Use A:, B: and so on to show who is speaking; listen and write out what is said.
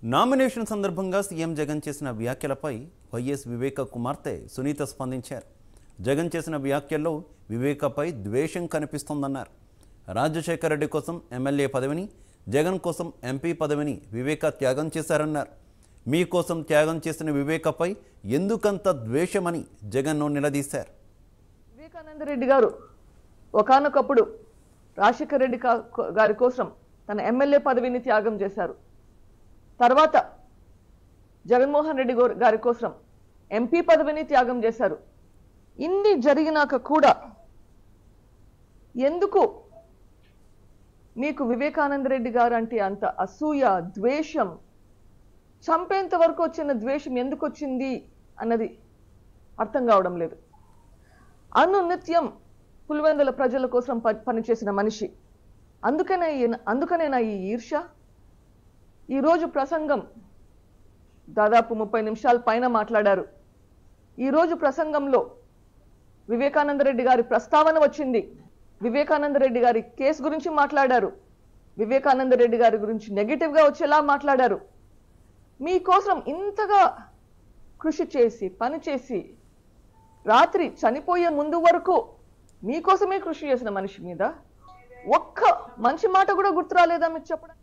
A: Nomination సందర్భంగా CM Jagan చేసిన వ్యాఖ్యలపై వైఎస్ వివేక కుమార్తె సునీత స్పందించారు. జగన్ చేసిన వ్యాఖ్యల్లో వివేకపై ద్వేషం కనిపిస్తోందన్నారు. రాజశేఖర రెడ్డి కోసం ఎమ్మెల్యే పదవిని, జగన్ కోసం ఎంపీ పదవిని వివేక త్యాగం చేశారన్నారు. మీకోసం త్యాగం చేసిన వివేకపై ఎందుకంత ద్వేషమని జగన్ను నిలదీశారు.
B: వివేకానంద రెడ్డి గారు ఒకానొకప్పుడు రాజశేఖర రెడ్డి గారి కోసం తన ఎమ్మెల్యే పదవిని త్యాగం చేశారు. తర్వాత జగన్మోహన్ రెడ్డి గారి కోసం ఎంపీ పదవిని త్యాగం చేశారు. ఇన్ని జరిగినాక కూడా ఎందుకు మీకు వివేకానంద రెడ్డి గారు అంటే అంత అసూయ, ద్వేషం, చంపేంత వరకు వచ్చిన ద్వేషం ఎందుకు వచ్చింది అన్నది అర్థం కావడం లేదు. అనునిత్యం పులివెందుల ప్రజల కోసం పనిచేసిన మనిషి. అందుకనేనా ఈ ఈర్ష? ఈరోజు ప్రసంగం దాదాపు 30 నిమిషాల పైన మాట్లాడారు. ఈరోజు ప్రసంగంలో వివేకానంద రెడ్డి గారి ప్రస్తావన వచ్చింది. వివేకానంద రెడ్డి గారి కేసు గురించి మాట్లాడారు. వివేకానంద రెడ్డి గారి గురించి నెగిటివ్గా వచ్చేలా మాట్లాడారు. మీకోసం ఇంతగా కృషి చేసి పనిచేసి రాత్రి చనిపోయే ముందు వరకు మీకోసమే కృషి చేసిన మనిషి మీద ఒక్క మంచి మాట కూడా గుర్తు రాలేదా మీకు చెప్పడం?